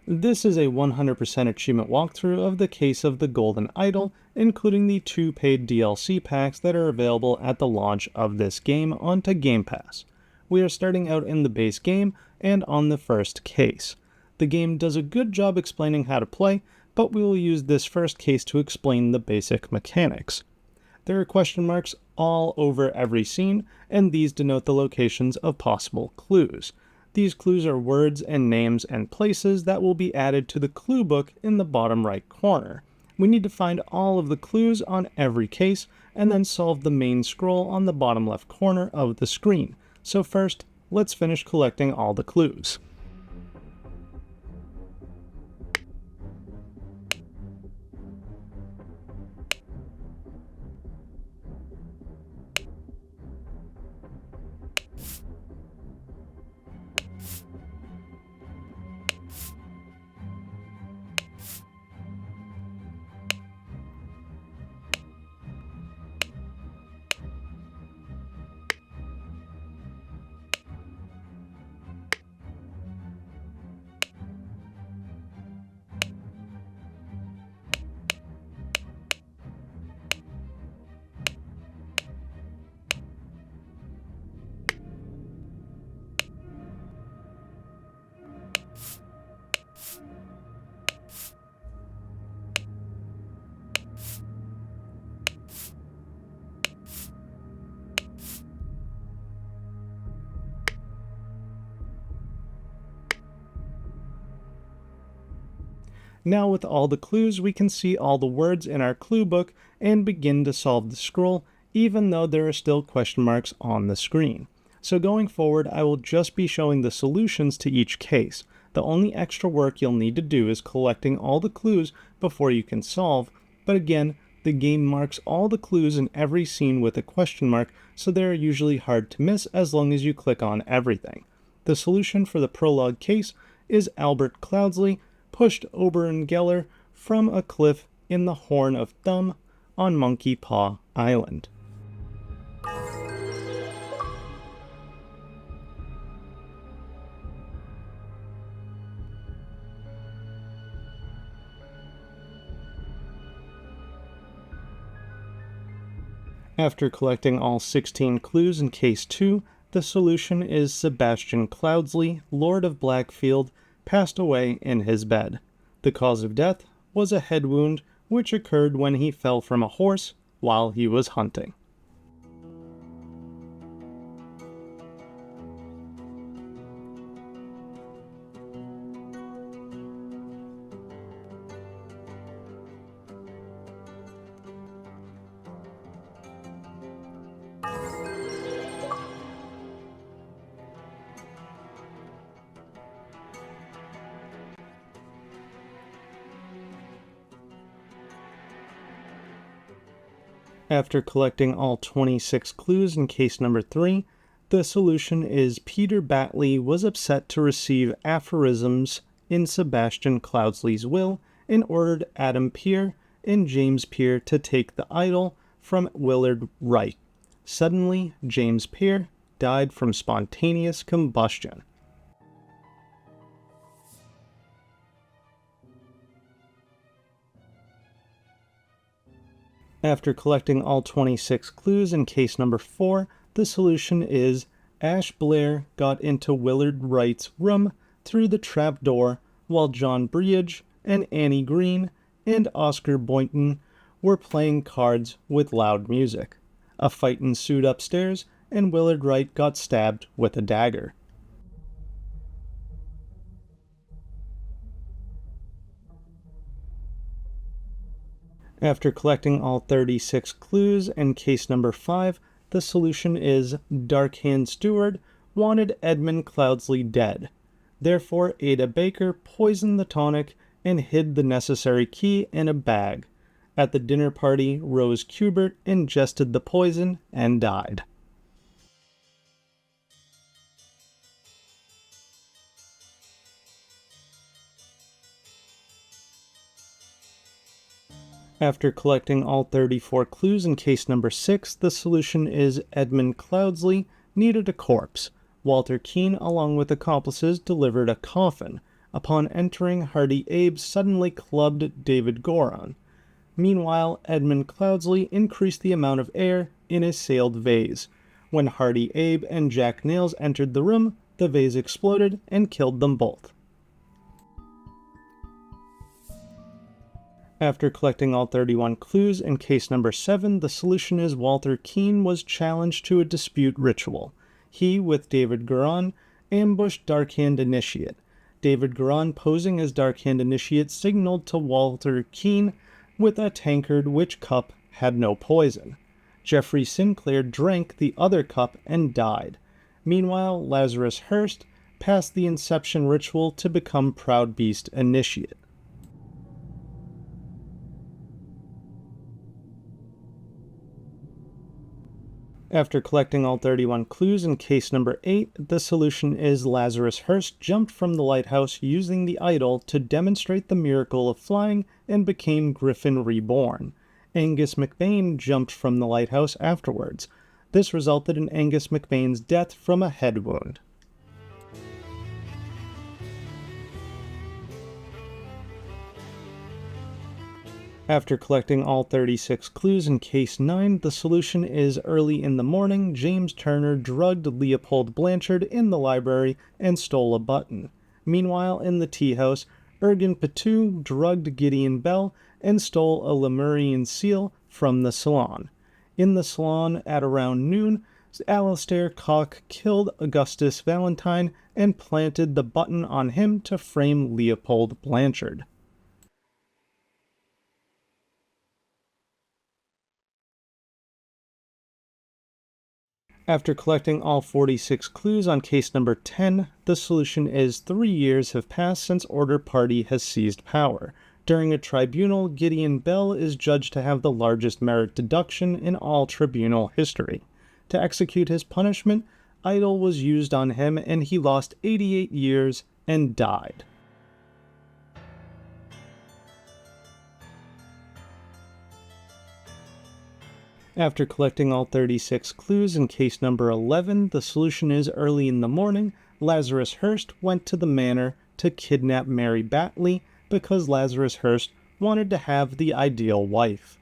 This is a 100% achievement walkthrough of the case of the Golden Idol, including the 2 paid DLC packs that are available at the launch of this game onto Game Pass. We are starting out in the base game and on the first case. The game does a good job explaining how to play, but we will use this first case to explain the basic mechanics. There are question marks all over every scene, and these denote the locations of possible clues. These clues are words and names and places that will be added to the clue book in the bottom right corner. We need to find all of the clues on every case, and then solve the main scroll on the bottom left corner of the screen. So first, let's finish collecting all the clues. Now with all the clues, we can see all the words in our clue book and begin to solve the scroll, even though there are still question marks on the screen. So going forward, I will just be showing the solutions to each case. The only extra work you'll need to do is collecting all the clues before you can solve, but again, the game marks all the clues in every scene with a question mark, so they are usually hard to miss as long as you click on everything. The solution for the prologue case is Albert Cloudsley pushed Oberon Geller from a cliff in the Horn of Thumb on Monkey Paw Island. After collecting all 16 clues in Case 2, the solution is Sebastian Cloudsley, Lord of Blackfield, passed away in his bed. The cause of death was a head wound which occurred when he fell from a horse while he was hunting. After collecting all 26 clues in case number 3, the solution is Peter Batley was upset to receive aphorisms in Sebastian Cloudsley's will and ordered Adam Peer and James Peer to take the idol from Willard Wright. Suddenly, James Peer died from spontaneous combustion. After collecting all 26 clues in case number 4, the solution is Ash Blair got into Willard Wright's room through the trap door while John Breage and Annie Green and Oscar Boynton were playing cards with loud music. A fight ensued upstairs and Willard Wright got stabbed with a dagger. After collecting all 36 clues in case number 5, the solution is Darkhand Steward wanted Edmund Cloudsley dead. Therefore, Ada Baker poisoned the tonic and hid the necessary key in a bag. At the dinner party, Rose Kubert ingested the poison and died. After collecting all 34 clues in case number 6, the solution is Edmund Cloudsley needed a corpse. Walter Keane, along with accomplices, delivered a coffin. Upon entering, Hardy Abe suddenly clubbed David Goron. Meanwhile, Edmund Cloudsley increased the amount of air in a sealed vase. When Hardy Abe and Jack Nails entered the room, the vase exploded and killed them both. After collecting all 31 clues in case number 7, the solution is Walter Keane was challenged to a dispute ritual. He, with David Goron, ambushed Darkhand Initiate. David Goron, posing as Darkhand Initiate, signaled to Walter Keane with a tankard which cup had no poison. Jeffrey Sinclair drank the other cup and died. Meanwhile, Lazarus Hurst passed the Inception ritual to become Proud Beast Initiate. After collecting all 31 clues in case number 8, the solution is Lazarus Hurst jumped from the lighthouse using the idol to demonstrate the miracle of flying and became Griffin Reborn. Angus McBain jumped from the lighthouse afterwards. This resulted in Angus McBain's death from a head wound. After collecting all 36 clues in case 9, the solution is early in the morning, James Turner drugged Leopold Blanchard in the library and stole a button. Meanwhile, in the tea house, Ergen Petu drugged Gideon Bell and stole a Lemurian seal from the salon. In the salon at around noon, Alastair Koch killed Augustus Valentine and planted the button on him to frame Leopold Blanchard. After collecting all 46 clues on case number 10, the solution is 3 years have passed since Order Party has seized power. During a tribunal, Gideon Bell is judged to have the largest merit deduction in all tribunal history. To execute his punishment, Idol was used on him and he lost 88 years and died. After collecting all 36 clues in case number 11, the solution is early in the morning, Lazarus Hurst went to the manor to kidnap Mary Batley because Lazarus Hurst wanted to have the ideal wife.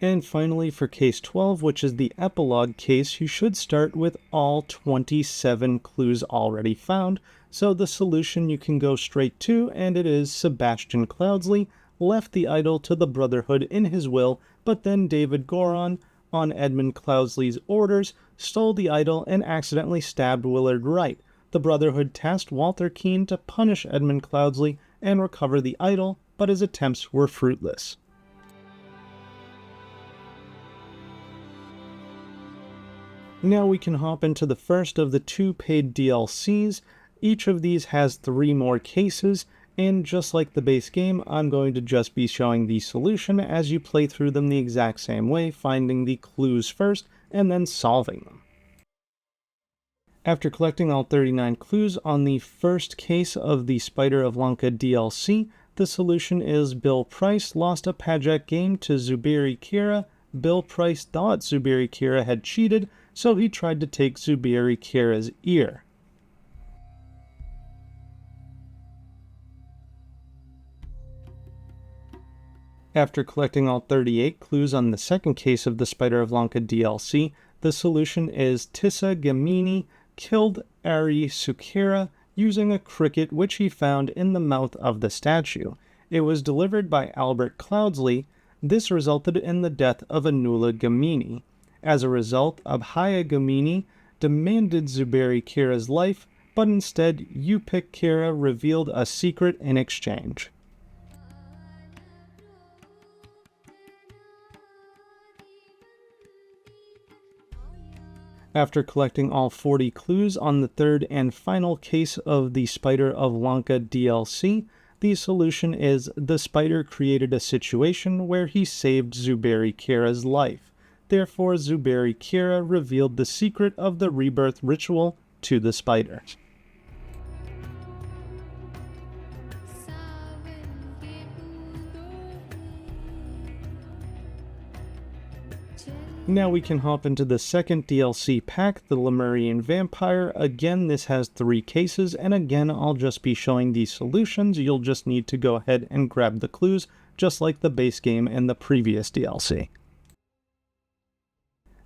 And finally, for case 12, which is the epilogue case, you should start with all 27 clues already found. So the solution you can go straight to, and it is Sebastian Cloudsley left the idol to the Brotherhood in his will, but then David Goron, on Edmund Cloudsley's orders, stole the idol and accidentally stabbed Willard Wright. The Brotherhood tasked Walter Keane to punish Edmund Cloudsley and recover the idol, but his attempts were fruitless. Now we can hop into the first of the 2 paid DLCs. Each of these has 3 more cases, and just like the base game, I'm going to just be showing the solution as you play through them the exact same way, finding the clues first and then solving them. After collecting all 39 clues on the first case of the Spider of Lanka DLC, the solution is Bill Price lost a Pajak game to Zubiri Kira. Bill Price thought Zubiri Kira had cheated, so he tried to take Zubiri Kira's ear. After collecting all 38 clues on the second case of the Spider of Lanka DLC, the solution is Tissa Gamini killed Ari Sukira using a cricket which he found in the mouth of the statue. It was delivered by Albert Cloudsley. This resulted in the death of Anula Gamini. As a result, Abhaya Gamini demanded Zuberi Kira's life, but instead Upik Kira revealed a secret in exchange. After collecting all 40 clues on the third and final case of the Spider of Lanka DLC, the solution is the Spider created a situation where he saved Zuberi Kira's life. Therefore, Zuberi Kira revealed the secret of the rebirth ritual to the Spider. Now we can hop into the second DLC pack, the Lemurian Vampire. Again, this has 3 cases, and again, I'll just be showing the solutions. You'll just need to go ahead and grab the clues, just like the base game and the previous DLC.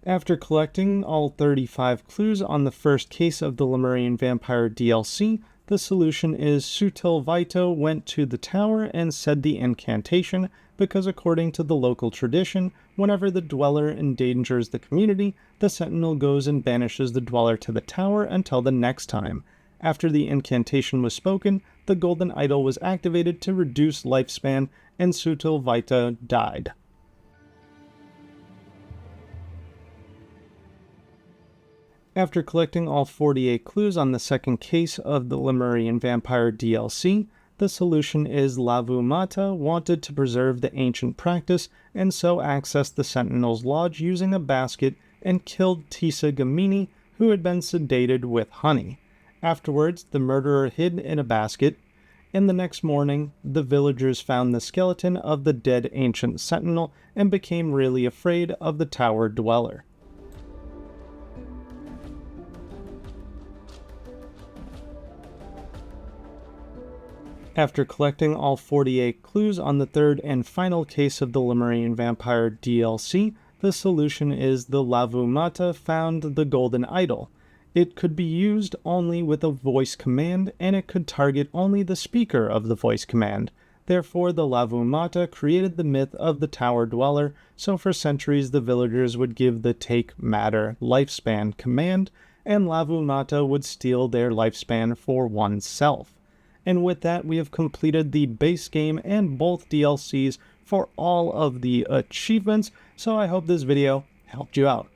After collecting all 35 clues on the first case of the Lemurian Vampire DLC, the solution is UntilTammaro went to the tower and said the incantation, because according to the local tradition, whenever the dweller endangers the community, the sentinel goes and banishes the dweller to the tower until the next time. After the incantation was spoken, the golden idol was activated to reduce lifespan, and UntilTammaro died. After collecting all 48 clues on the second case of the Lemurian Vampire DLC, the solution is Lavumata wanted to preserve the ancient practice and so accessed the Sentinel's lodge using a basket and killed Tisa Gamini, who had been sedated with honey. Afterwards, the murderer hid in a basket, and the next morning, the villagers found the skeleton of the dead ancient Sentinel and became really afraid of the tower dweller. After collecting all 48 clues on the third and final case of the Lemurian Vampire DLC, the solution is the Lavumata found the golden idol. It could be used only with a voice command, and it could target only the speaker of the voice command. Therefore, the Lavumata created the myth of the tower dweller, so for centuries the villagers would give the take matter lifespan command, and Lavumata would steal their lifespan for oneself. And with that, we have completed the base game and both DLCs for all of the achievements, so I hope this video helped you out.